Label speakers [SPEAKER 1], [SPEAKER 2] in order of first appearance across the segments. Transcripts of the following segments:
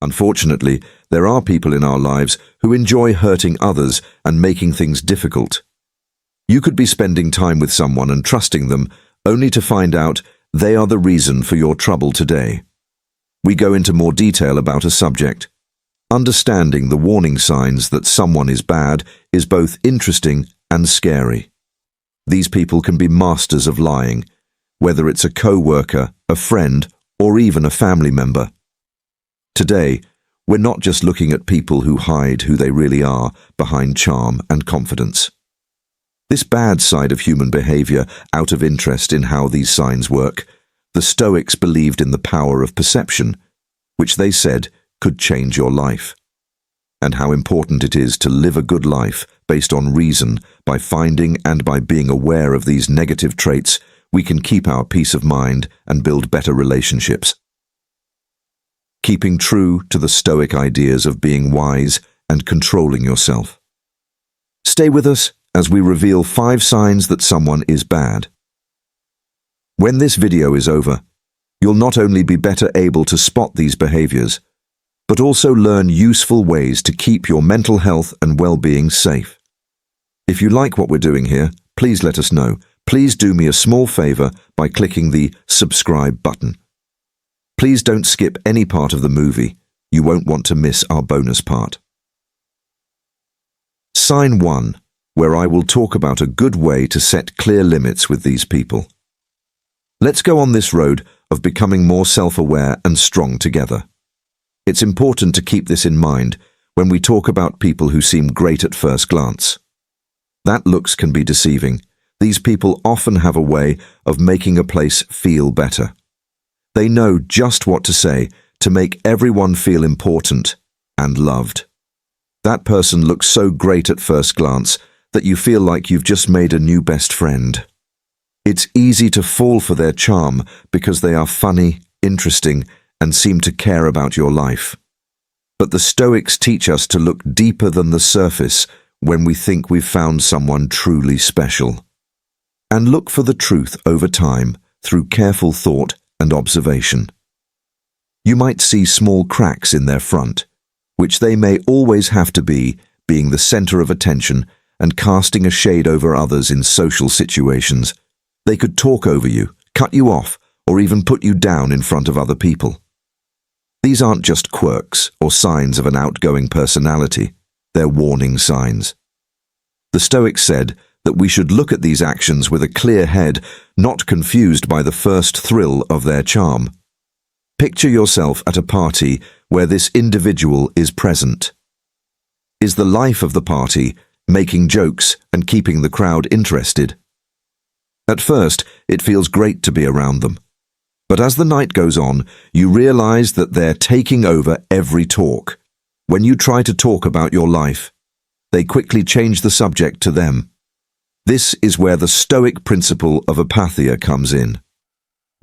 [SPEAKER 1] Unfortunately, there are people in our lives who enjoy hurting others and making things difficult. You could be spending time with someone and trusting them, only to find out they are the reason for your trouble today. We go into more detail about a subject. Understanding the warning signs that someone is bad is both interesting and scary. These people can be masters of lying, whether it's a co-worker, a friend, or even a family member. Today, we're not just looking at people who hide who they really are behind charm and confidence. This bad side of human behavior, out of interest in how these signs work, the Stoics believed in the power of perception, which they said could change your life, and how important it is to live a good life based on reason. By finding and by being aware of these negative traits, we can keep our peace of mind and build better relationships. Keeping true to the Stoic ideas of being wise and controlling yourself. Stay with us as we reveal 5 signs that someone is bad. When this video is over, you'll not only be better able to spot these behaviors, but also learn useful ways to keep your mental health and well-being safe. If you like what we're doing here, please let us know. Please do me a small favor by clicking the subscribe button. Please don't skip any part of the movie. You won't want to miss our bonus part. Sign 1, where I will talk about a good way to set clear limits with these people. Let's go on this road of becoming more self-aware and strong together. It's important to keep this in mind when we talk about people who seem great at first glance. That looks can be deceiving. These people often have a way of making a place feel better. They know just what to say to make everyone feel important and loved. That person looks so great at first glance that you feel like you've just made a new best friend. It's easy to fall for their charm because they are funny, interesting, and seem to care about your life. But the Stoics teach us to look deeper than the surface when we think we've found someone truly special. And look for the truth over time through careful thought and observation. You might see small cracks in their front, which they may always have to be, being the center of attention and casting a shade over others in social situations. They could talk over you, cut you off, or even put you down in front of other people. These aren't just quirks or signs of an outgoing personality, they're warning signs. The Stoics said that we should look at these actions with a clear head, not confused by the first thrill of their charm. Picture yourself at a party where this individual is present. Is the life of the party making jokes and keeping the crowd interested? At first, it feels great to be around them. But as the night goes on, you realize that they're taking over every talk. When you try to talk about your life, they quickly change the subject to them. This is where the Stoic principle of apatheia comes in.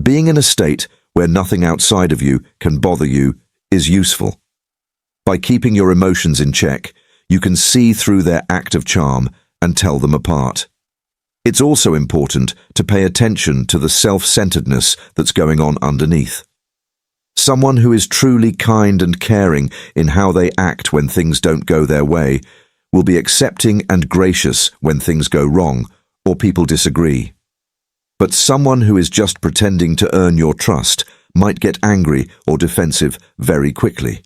[SPEAKER 1] Being in a state where nothing outside of you can bother you is useful. By keeping your emotions in check, you can see through their act of charm and tell them apart. It's also important to pay attention to the self-centeredness that's going on underneath. Someone who is truly kind and caring in how they act when things don't go their way will be accepting and gracious when things go wrong or people disagree. But someone who is just pretending to earn your trust might get angry or defensive very quickly.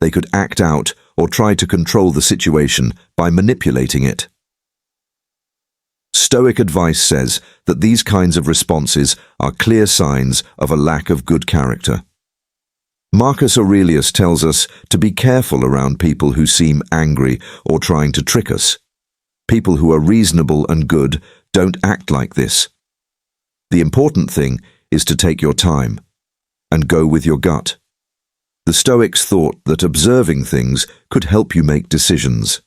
[SPEAKER 1] They could act out or try to control the situation by manipulating it. Stoic advice says that these kinds of responses are clear signs of a lack of good character. Marcus Aurelius tells us to be careful around people who seem angry or trying to trick us. People who are reasonable and good don't act like this. The important thing is to take your time and go with your gut. The Stoics thought that observing things could help you make decisions,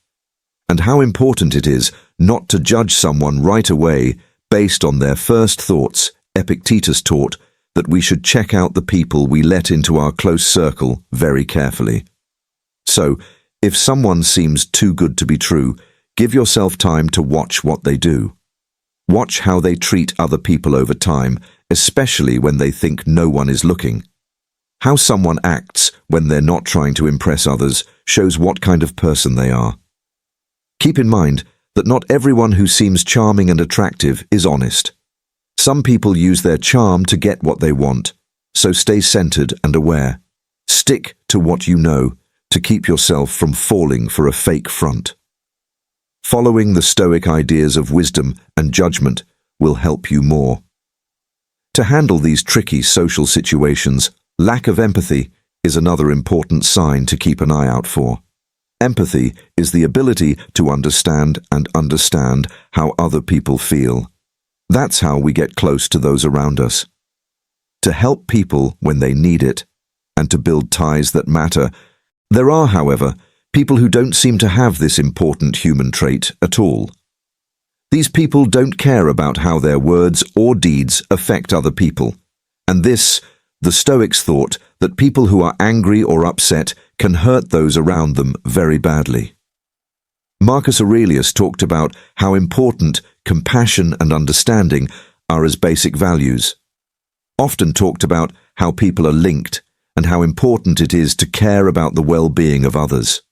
[SPEAKER 1] and how important it is not to judge someone right away based on their first thoughts. Epictetus taught that we should check out the people we let into our close circle very carefully. So, if someone seems too good to be true, give yourself time to watch what they do. Watch how they treat other people over time, especially when they think no one is looking. How someone acts when they're not trying to impress others shows what kind of person they are. Keep in mind that not everyone who seems charming and attractive is honest. Some people use their charm to get what they want, so stay centered and aware. Stick to what you know to keep yourself from falling for a fake front. Following the Stoic ideas of wisdom and judgment will help you more. To handle these tricky social situations, lack of empathy is another important sign to keep an eye out for. Empathy is the ability to understand how other people feel. That's how we get close to those around us. To help people when they need it, and to build ties that matter. There are, however, people who don't seem to have this important human trait at all. These people don't care about how their words or deeds affect other people, and the Stoics thought that people who are angry or upset can hurt those around them very badly. Marcus Aurelius talked about how important compassion and understanding are as basic values. Often talked about how people are linked and how important it is to care about the well-being of others.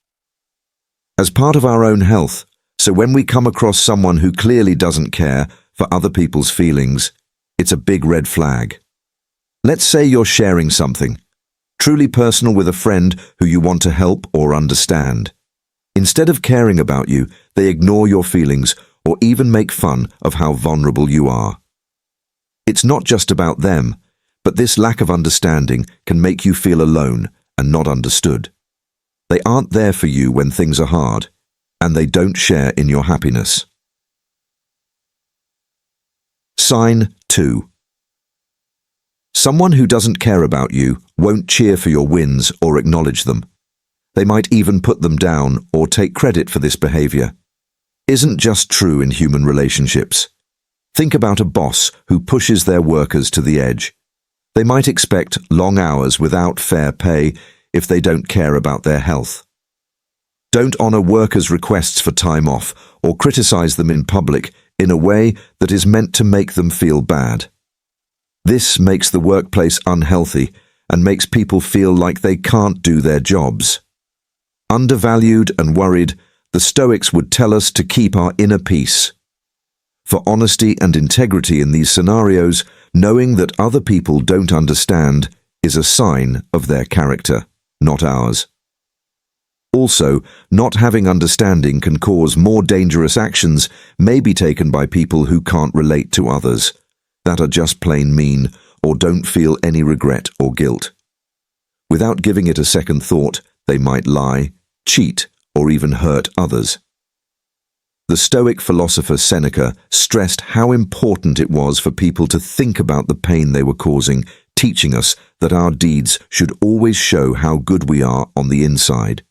[SPEAKER 1] As part of our own health, so when we come across someone who clearly doesn't care for other people's feelings, it's a big red flag. Let's say you're sharing something truly personal with a friend who you want to help or understand. Instead of caring about you, they ignore your feelings or even make fun of how vulnerable you are. It's not just about them, but this lack of understanding can make you feel alone and not understood. They aren't there for you when things are hard, and they don't share in your happiness. Sign 2. Someone who doesn't care about you won't cheer for your wins or acknowledge them. They might even put them down or take credit for this behavior. Isn't just true in human relationships. Think about a boss who pushes their workers to the edge. They might expect long hours without fair pay if they don't care about their health. Don't honor workers' requests for time off or criticize them in public in a way that is meant to make them feel bad. This makes the workplace unhealthy and makes people feel like they can't do their jobs. Undervalued and worried, the Stoics would tell us to keep our inner peace. For honesty and integrity in these scenarios, knowing that other people don't understand is a sign of their character, not ours. Also, not having understanding can cause more dangerous actions may be taken by people who can't relate to others, that are just plain mean or don't feel any regret or guilt. Without giving it a second thought, they might lie, cheat, or even hurt others. The Stoic philosopher Seneca stressed how important it was for people to think about the pain they were causing, teaching us that our deeds should always show how good we are on the inside.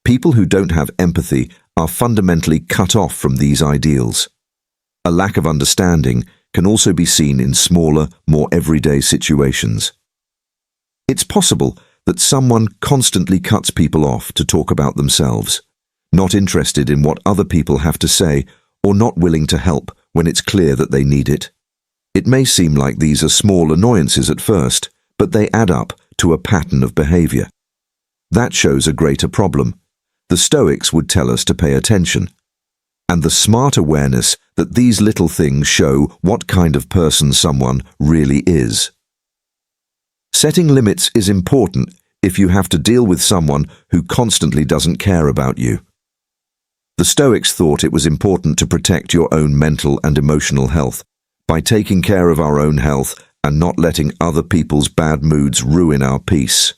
[SPEAKER 1] People who don't have empathy are fundamentally cut off from these ideals. A lack of understanding can also be seen in smaller, more everyday situations. It's possible that someone constantly cuts people off to talk about themselves, not interested in what other people have to say or not willing to help when it's clear that they need it. It may seem like these are small annoyances at first, but they add up to a pattern of behavior. That shows a greater problem. The Stoics would tell us to pay attention. And the smart awareness that these little things show what kind of person someone really is. Setting limits is important if you have to deal with someone who constantly doesn't care about you. The Stoics thought it was important to protect your own mental and emotional health by taking care of our own health and not letting other people's bad moods ruin our peace.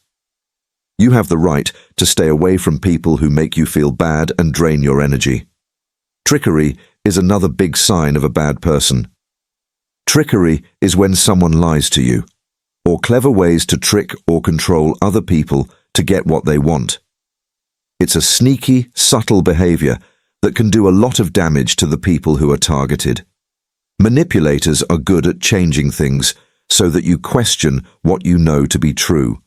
[SPEAKER 1] You have the right to stay away from people who make you feel bad and drain your energy. Trickery is another big sign of a bad person. Trickery is when someone lies to you, or clever ways to trick or control other people to get what they want. It's a sneaky, subtle behavior that can do a lot of damage to the people who are targeted. Manipulators are good at changing things so that you question what you know to be true,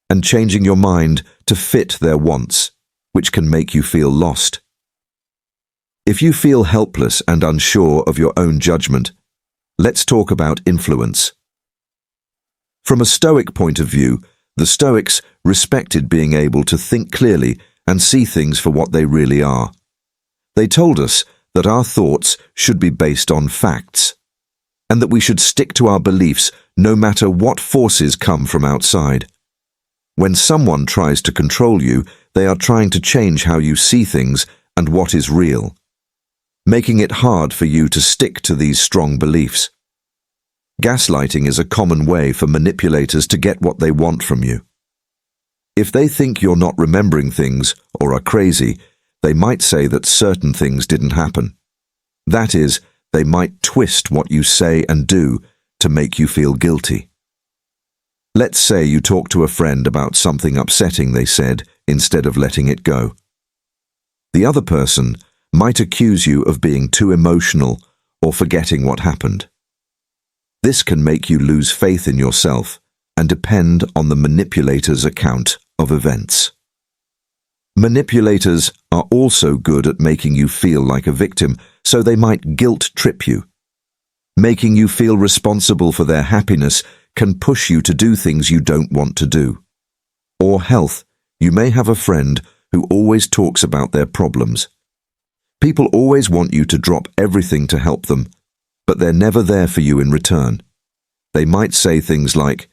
[SPEAKER 1] and changing your mind to fit their wants, which can make you feel lost. If you feel helpless and unsure of your own judgment, let's talk about influence. From a Stoic point of view, the Stoics respected being able to think clearly and see things for what they really are. They told us that our thoughts should be based on facts, and that we should stick to our beliefs no matter what forces come from outside. When someone tries to control you, they are trying to change how you see things and what is real, making it hard for you to stick to these strong beliefs. Gaslighting is a common way for manipulators to get what they want from you. If they think you're not remembering things or are crazy, they might say that certain things didn't happen. That is, they might twist what you say and do to make you feel guilty. Let's say you talk to a friend about something upsetting they said instead of letting it go. The other person might accuse you of being too emotional or forgetting what happened. This can make you lose faith in yourself and depend on the manipulator's account of events. Manipulators are also good at making you feel like a victim, so they might guilt-trip you. Making you feel responsible for their happiness can push you to do things you don't want to do. Or health. You may have a friend who always talks about their problems. People always want you to drop everything to help them, but they're never there for you in return. They might say things like,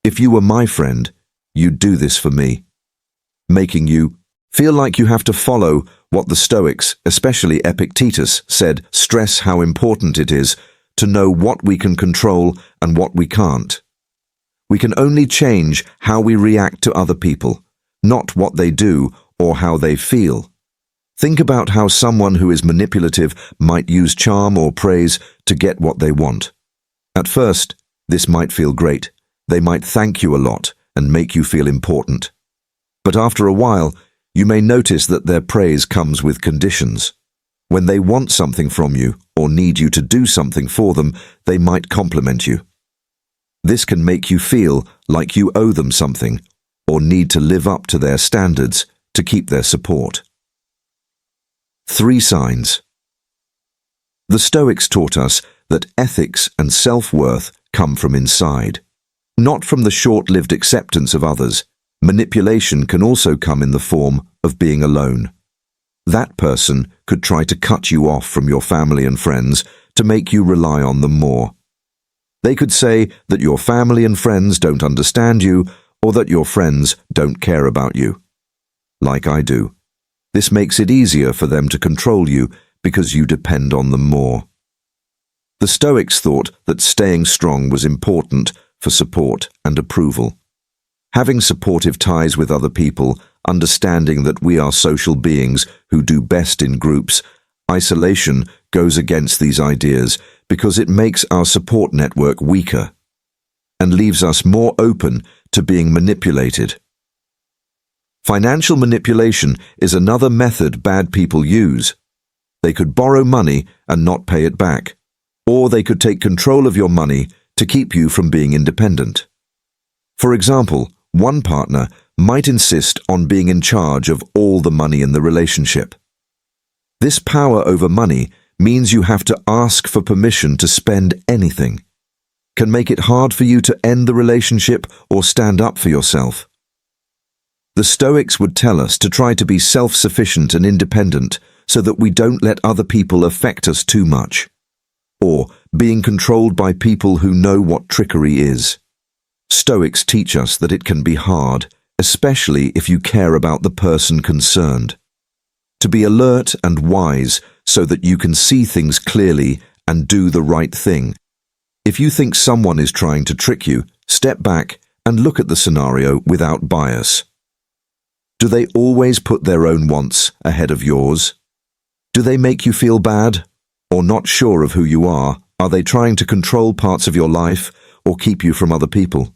[SPEAKER 1] "If you were my friend, you'd do this for me," making you feel like you have to follow what the Stoics, especially Epictetus, said stress how important it is to know what we can control and what we can't. We can only change how we react to other people, not what they do or how they feel. Think about how someone who is manipulative might use charm or praise to get what they want. At first, this might feel great. They might thank you a lot and make you feel important. But after a while, you may notice that their praise comes with conditions. When they want something from you or need you to do something for them, they might compliment you. This can make you feel like you owe them something or need to live up to their standards to keep their support. 3 signs. The Stoics taught us that ethics and self-worth come from inside, not from the short-lived acceptance of others. Manipulation can also come in the form of being alone. That person could try to cut you off from your family and friends to make you rely on them more. They could say that your family and friends don't understand you or that your friends don't care about you. Like I do. This makes it easier for them to control you because you depend on them more. The Stoics thought that staying strong was important for support and approval. Having supportive ties with other people, understanding that we are social beings who do best in groups, isolation goes against these ideas because it makes our support network weaker and leaves us more open to being manipulated. Financial manipulation is another method bad people use. They could borrow money and not pay it back, or they could take control of your money to keep you from being independent. For example, one partner might insist on being in charge of all the money in the relationship. This power over money means you have to ask for permission to spend anything, can make it hard for you to end the relationship or stand up for yourself. The Stoics would tell us to try to be self-sufficient and independent so that we don't let other people affect us too much, or being controlled by people who know what trickery is. Stoics teach us that it can be hard, especially if you care about the person concerned. To be alert and wise so that you can see things clearly and do the right thing. If you think someone is trying to trick you, step back and look at the scenario without bias. Do they always put their own wants ahead of yours? Do they make you feel bad or not sure of who you are? Are they trying to control parts of your life or keep you from other people?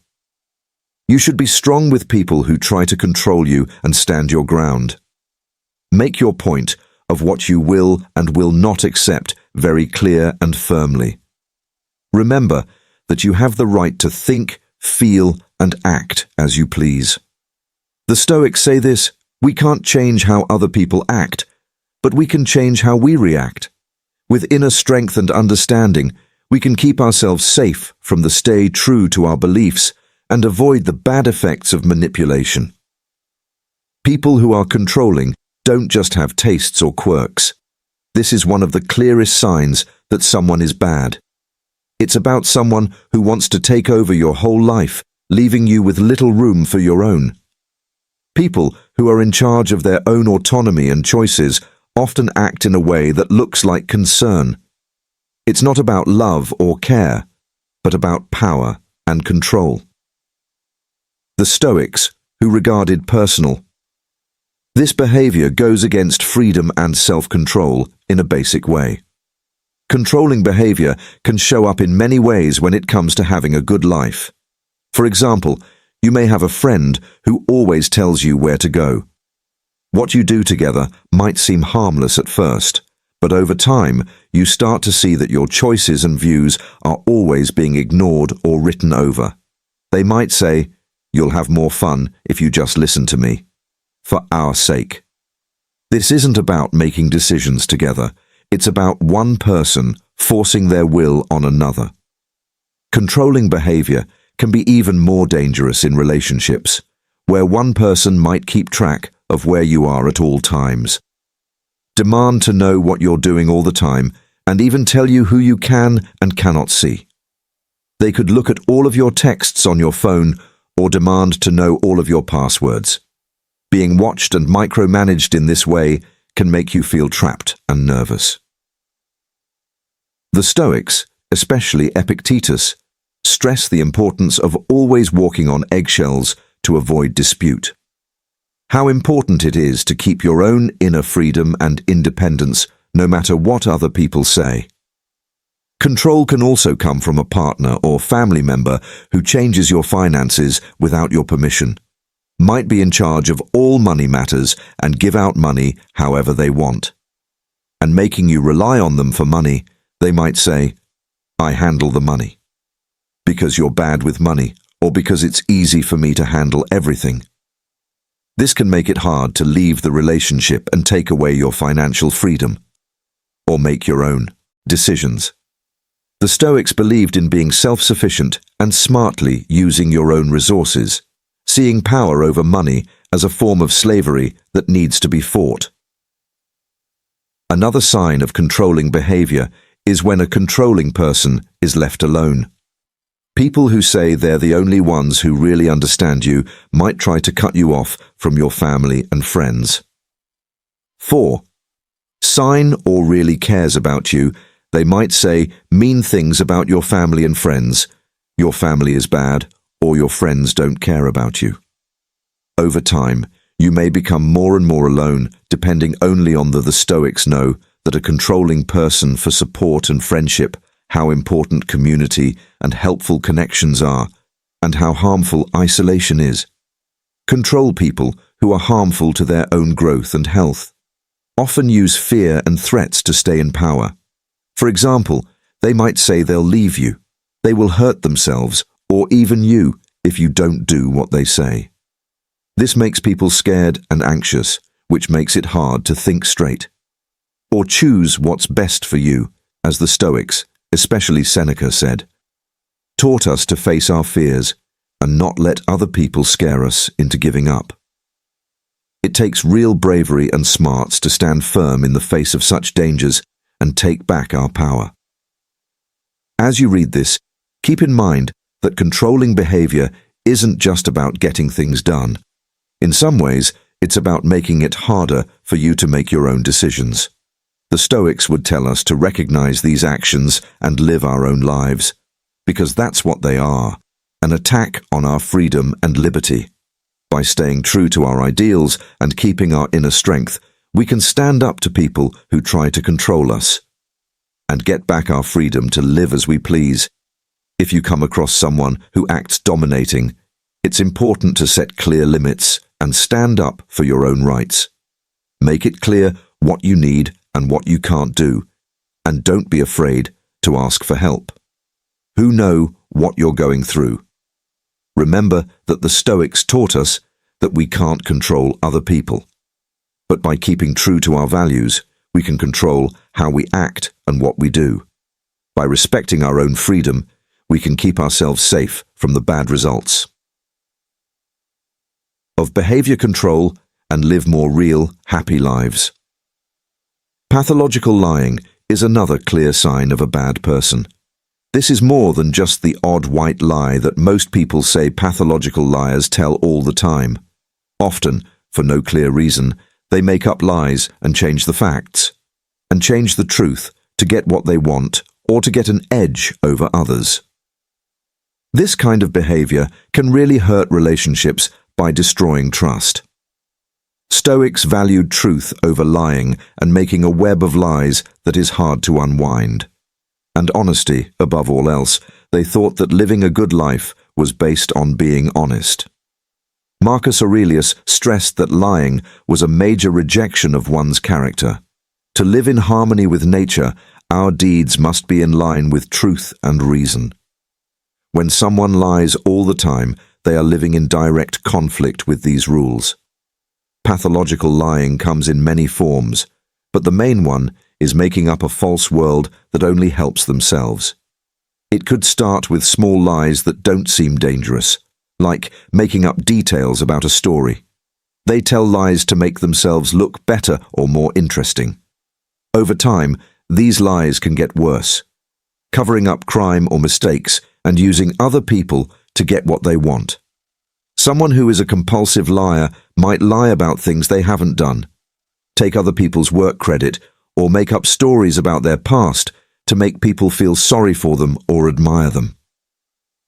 [SPEAKER 1] You should be strong with people who try to control you and stand your ground. Make your point of what you will and will not accept very clear and firmly. Remember that you have the right to think, feel, and act as you please. The Stoics say this: we can't change how other people act, but we can change how we react. With inner strength and understanding, we can keep ourselves safe from the stay true to our beliefs and avoid the bad effects of manipulation. People who are controlling don't just have tastes or quirks. This is one of the clearest signs that someone is bad. It's about someone who wants to take over your whole life, leaving you with little room for your own. People who are in charge of their own autonomy and choices often act in a way that looks like concern. It's not about love or care, but about power and control. The Stoics, who regarded personal. This behavior goes against freedom and self-control in a basic way. Controlling behavior can show up in many ways when it comes to having a good life. For example, you may have a friend who always tells you where to go. What you do together might seem harmless at first, but over time you start to see that your choices and views are always being ignored or written over. They might say, "You'll have more fun if you just listen to me. For our sake." This isn't about making decisions together. It's about one person forcing their will on another. Controlling behavior can be even more dangerous in relationships, where one person might keep track of where you are at all times. Demand to know what you're doing all the time, and even tell you who you can and cannot see. They could look at all of your texts on your phone or demand to know all of your passwords. Being watched and micromanaged in this way can make you feel trapped and nervous. The Stoics, especially Epictetus, stress the importance of always walking on eggshells to avoid dispute. How important it is to keep your own inner freedom and independence no matter what other people say. Control can also come from a partner or family member who changes your finances without your permission, might be in charge of all money matters and give out money however they want. And making you rely on them for money, they might say, "I handle the money," because you're bad with money or because it's easy for me to handle everything. This can make it hard to leave the relationship and take away your financial freedom, or make your own decisions. The Stoics believed in being self-sufficient and smartly using your own resources, seeing power over money as a form of slavery that needs to be fought. Another sign of controlling behavior is when a controlling person is left alone. People who say they're the only ones who really understand you might try to cut you off from your family and friends. 4. Sign or really cares about you. They might say mean things about your family and friends. Your family is bad, or your friends don't care about you. Over time, you may become more and more alone, depending only on the Stoics know that a controlling person for support and friendship, how important community and helpful connections are, and how harmful isolation is. Control people who are harmful to their own growth and health. Often use fear and threats to stay in power. For example, they might say they'll leave you, they will hurt themselves, or even you if you don't do what they say. This makes people scared and anxious, which makes it hard to think straight. Or choose what's best for you, as the Stoics, especially Seneca, said, taught us to face our fears and not let other people scare us into giving up. It takes real bravery and smarts to stand firm in the face of such dangers and take back our power. As you read this, keep in mind that controlling behavior isn't just about getting things done. In some ways, it's about making it harder for you to make your own decisions. The Stoics would tell us to recognize these actions and live our own lives, because that's what they are, an attack on our freedom and liberty. By staying true to our ideals and keeping our inner strength, we can stand up to people who try to control us and get back our freedom to live as we please. If you come across someone who acts dominating, it's important to set clear limits and stand up for your own rights. Make it clear what you need and what you can't do, and don't be afraid to ask for help. Who know what you're going through? Remember that the Stoics taught us that we can't control other people, but by keeping true to our values, we can control how we act and what we do. By respecting our own freedom, we can keep ourselves safe from the bad results. of behavior control and live more real, happy lives. Pathological lying is another clear sign of a bad person. This is more than just the odd white lie that most people say pathological liars tell all the time. Often, for no clear reason, they make up lies and change the facts, and change the truth to get what they want or to get an edge over others. This kind of behavior can really hurt relationships by destroying trust. Stoics valued truth over lying and making a web of lies that is hard to unwind. And honesty, above all else, they thought that living a good life was based on being honest. Marcus Aurelius stressed that lying was a major rejection of one's character. To live in harmony with nature, our deeds must be in line with truth and reason. When someone lies all the time, they are living in direct conflict with these rules. Pathological lying comes in many forms, but the main one is making up a false world that only helps themselves. It could start with small lies that don't seem dangerous, like making up details about a story. They tell lies to make themselves look better or more interesting. Over time, these lies can get worse, covering up crime or mistakes and using other people to get what they want. Someone who is a compulsive liar might lie about things they haven't done, take other people's work credit, or make up stories about their past to make people feel sorry for them or admire them.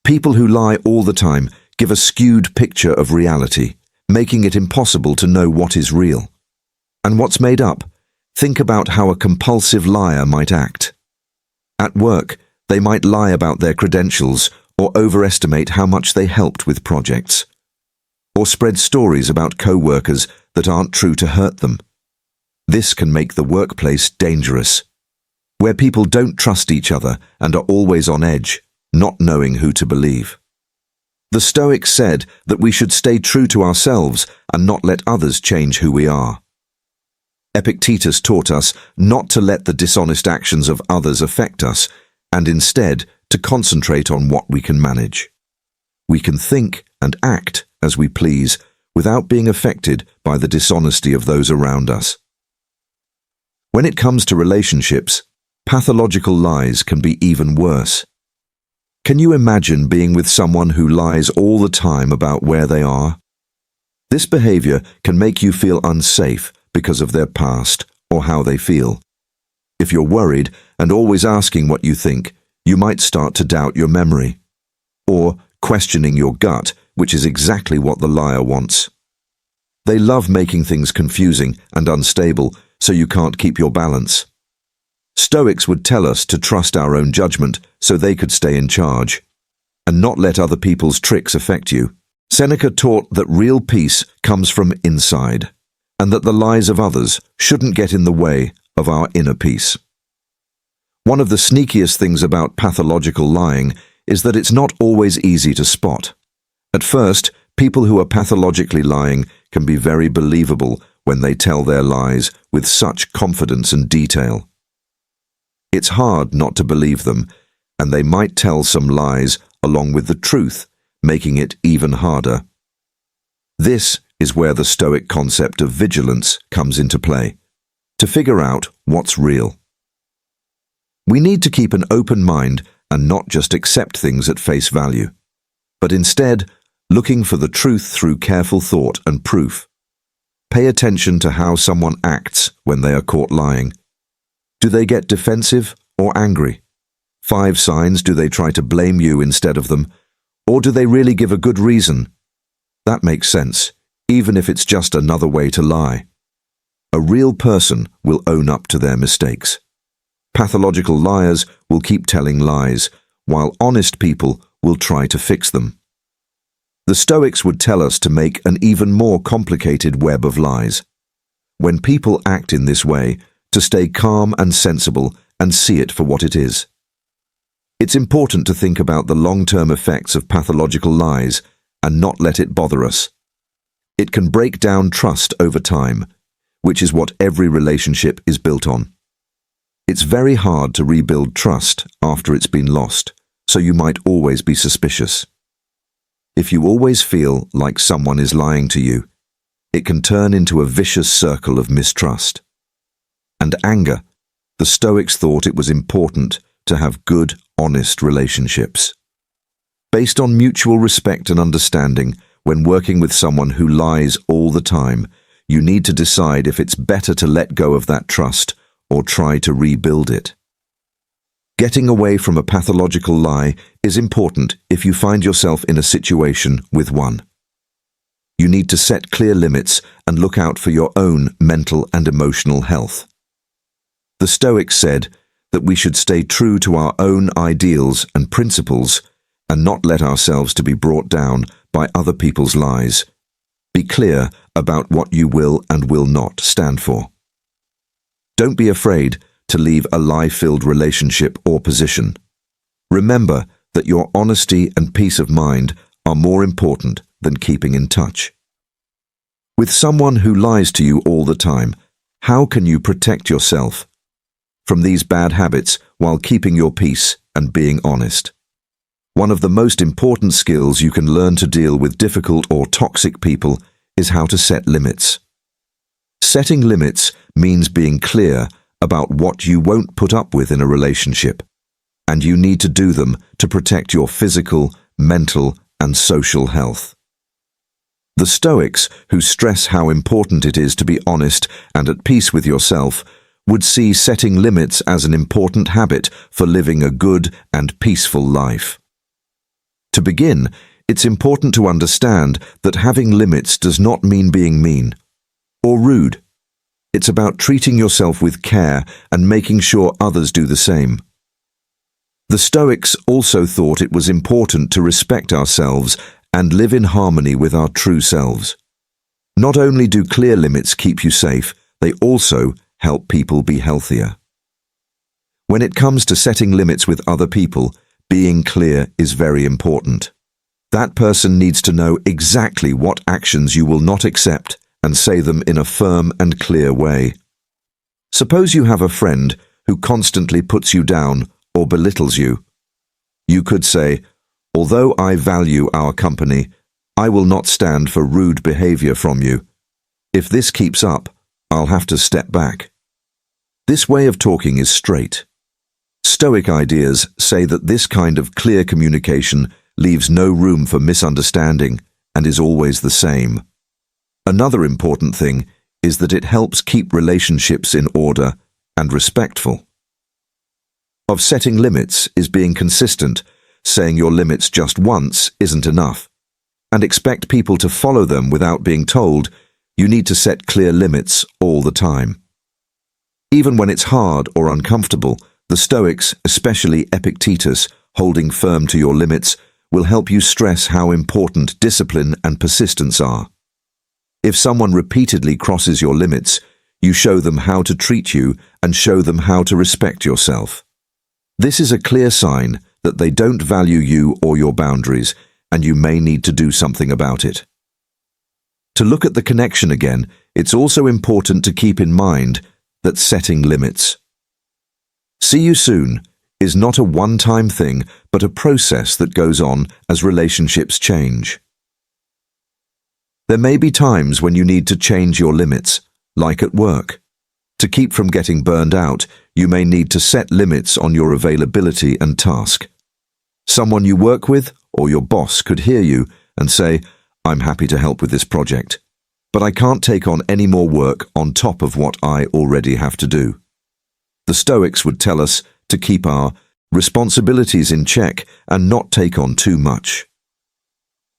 [SPEAKER 1] People who lie all the time give a skewed picture of reality, making it impossible to know what is real. And what's made up? Think about how a compulsive liar might act. At work, they might lie about their credentials or overestimate how much they helped with projects, or spread stories about co-workers that aren't true to hurt them. This can make the workplace dangerous, where people don't trust each other and are always on edge, not knowing who to believe. The Stoics said that we should stay true to ourselves and not let others change who we are. Epictetus taught us not to let the dishonest actions of others affect us, and instead to concentrate on what we can manage. We can think and act as we please without being affected by the dishonesty of those around us. When it comes to relationships, pathological lies can be even worse. Can you imagine being with someone who lies all the time about where they are? This behavior can make you feel unsafe because of their past or how they feel. If you're worried and always asking what you think, you might start to doubt your memory, or questioning your gut, which is exactly what the liar wants. They love making things confusing and unstable so you can't keep your balance. Stoics would tell us to trust our own judgment so they could stay in charge, and not let other people's tricks affect you. Seneca taught that real peace comes from inside, and that the lies of others shouldn't get in the way of our inner peace. One of the sneakiest things about pathological lying is that it's not always easy to spot. At first, people who are pathologically lying can be very believable when they tell their lies with such confidence and detail. It's hard not to believe them, and they might tell some lies along with the truth, making it even harder. This is where the Stoic concept of vigilance comes into play, to figure out what's real. We need to keep an open mind and not just accept things at face value, but instead looking for the truth through careful thought and proof. Pay attention to how someone acts when they are caught lying. Do they get defensive or angry? 5 signs: do they try to blame you instead of them? Or do they really give a good reason? That makes sense, even if it's just another way to lie. A real person will own up to their mistakes. Pathological liars will keep telling lies, while honest people will try to fix them. The Stoics would tell us to make an even more complicated web of lies. When people act in this way, to stay calm and sensible and see it for what it is. It's important to think about the long-term effects of pathological lies and not let it bother us. It can break down trust over time, which is what every relationship is built on. It's very hard to rebuild trust after it's been lost, so you might always be suspicious. If you always feel like someone is lying to you, it can turn into a vicious circle of mistrust. And anger. The Stoics thought it was important to have good, honest relationships. Based on mutual respect and understanding, when working with someone who lies all the time, you need to decide if it's better to let go of that trust or try to rebuild it. Getting away from a pathological lie is important if you find yourself in a situation with one. You need to set clear limits and look out for your own mental and emotional health. The Stoics said that we should stay true to our own ideals and principles and not let ourselves to be brought down by other people's lies. Be clear about what you will and will not stand for. Don't be afraid to leave a lie-filled relationship or position. Remember that your honesty and peace of mind are more important than keeping in touch. With someone who lies to you all the time, how can you protect yourself from these bad habits while keeping your peace and being honest? One of the most important skills you can learn to deal with difficult or toxic people is how to set limits. Setting limits means being clear about what you won't put up with in a relationship, and you need to do them to protect your physical, mental, and social health. The Stoics, who stress how important it is to be honest and at peace with yourself, would see setting limits as an important habit for living a good and peaceful life. To begin, it's important to understand that having limits does not mean being mean or rude. It's about treating yourself with care and making sure others do the same. The Stoics also thought it was important to respect ourselves and live in harmony with our true selves. Not only do clear limits keep you safe, they also help people be healthier. When it comes to setting limits with other people, being clear is very important. That person needs to know exactly what actions you will not accept and say them in a firm and clear way. Suppose you have a friend who constantly puts you down or belittles you. You could say, "Although I value our company, I will not stand for rude behavior from you. If this keeps up, I'll have to step back." This way of talking is straight. Stoic ideas say that this kind of clear communication leaves no room for misunderstanding and is always the same. Another important thing is that it helps keep relationships in order and respectful. Of setting limits is being consistent. Saying your limits just once isn't enough, and expect people to follow them without being told. You need to set clear limits all the time. Even when it's hard or uncomfortable, the Stoics, especially Epictetus, holding firm to your limits, will help you stress how important discipline and persistence are. If someone repeatedly crosses your limits, you show them how to treat you and show them how to respect yourself. This is a clear sign that they don't value you or your boundaries, and you may need to do something about it. To look at the connection again, it's also important to keep in mind that setting limits. See you soon is not a one-time thing, but a process that goes on as relationships change. There may be times when you need to change your limits, like at work. To keep from getting burned out, you may need to set limits on your availability and task. Someone you work with or your boss could hear you and say, "I'm happy to help with this project, but I can't take on any more work on top of what I already have to do." The Stoics would tell us to keep our responsibilities in check and not take on too much.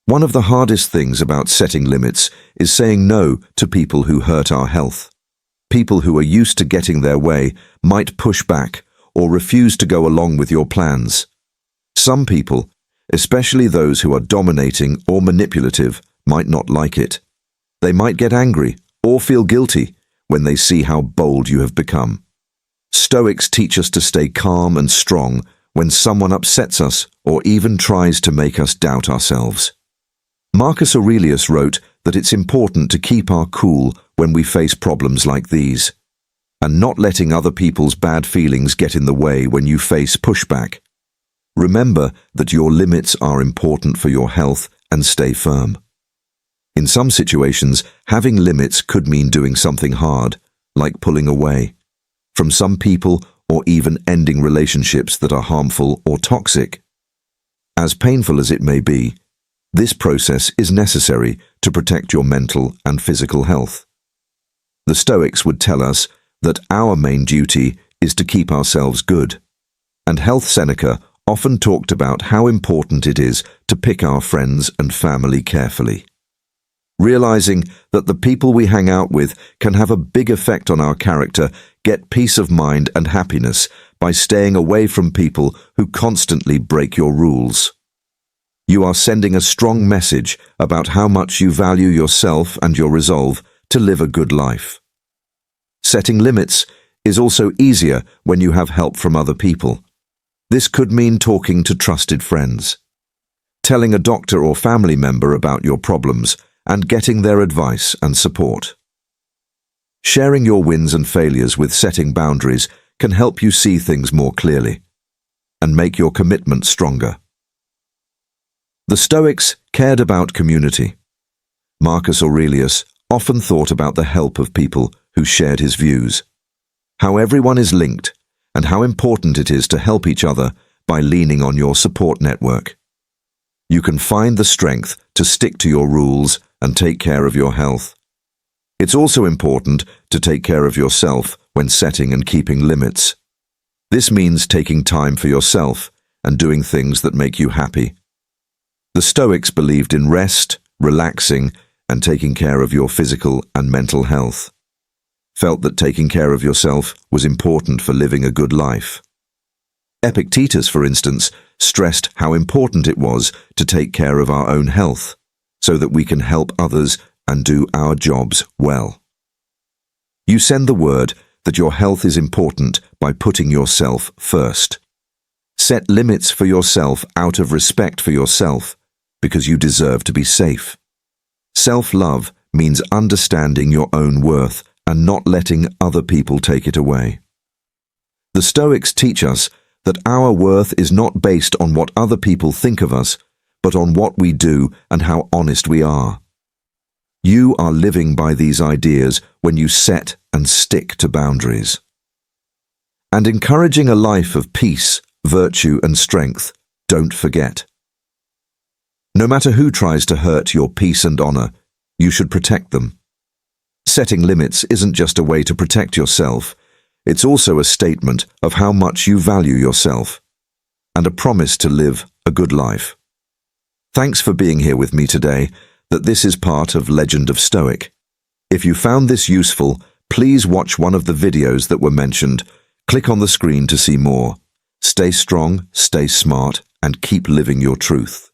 [SPEAKER 1] One of the hardest things about setting limits is saying no to people who hurt our health. People who are used to getting their way might push back or refuse to go along with your plans. Some people, especially those who are dominating or manipulative, might not like it. They might get angry or feel guilty when they see how bold you have become. Stoics teach us to stay calm and strong when someone upsets us or even tries to make us doubt ourselves. Marcus Aurelius wrote that it's important to keep our cool when we face problems like these, and not letting other people's bad feelings get in the way when you face pushback. Remember that your limits are important for your health and stay firm. In some situations, having limits could mean doing something hard, like pulling away from some people or even ending relationships that are harmful or toxic. As painful as it may be, this process is necessary to protect your mental and physical health. The Stoics would tell us that our main duty is to keep ourselves good, and Health Seneca often talked about how important it is to pick our friends and family carefully. Realizing that the people we hang out with can have a big effect on our character, get peace of mind and happiness by staying away from people who constantly break your rules. You are sending a strong message about how much you value yourself and your resolve to live a good life. Setting limits is also easier when you have help from other people. This could mean talking to trusted friends, telling a doctor or family member about your problems, and getting their advice and support. Sharing your wins and failures with setting boundaries can help you see things more clearly and make your commitment stronger. The Stoics cared about community. Marcus Aurelius often thought about the help of people who shared his views, how everyone is linked, and how important it is to help each other by leaning on your support network. You can find the strength to stick to your rules and take care of your health. It's also important to take care of yourself when setting and keeping limits. This means taking time for yourself and doing things that make you happy. The Stoics believed in rest, relaxing, and taking care of your physical and mental health. Felt that taking care of yourself was important for living a good life. Epictetus, for instance, stressed how important it was to take care of our own health, so that we can help others and do our jobs well. You send the word that your health is important by putting yourself first. Set limits for yourself out of respect for yourself, because you deserve to be safe. Self-love means understanding your own worth and not letting other people take it away. The Stoics teach us that our worth is not based on what other people think of us, but on what we do and how honest we are. You are living by these ideas when you set and stick to boundaries. And encouraging a life of peace, virtue, and strength, don't forget. No matter who tries to hurt your peace and honor, you should protect them. Setting limits isn't just a way to protect yourself, it's also a statement of how much you value yourself, and a promise to live a good life. Thanks for being here with me today. That this is part of Legend of Stoic. If you found this useful, please watch one of the videos that were mentioned. Click on the screen to see more. Stay strong, stay smart, and keep living your truth.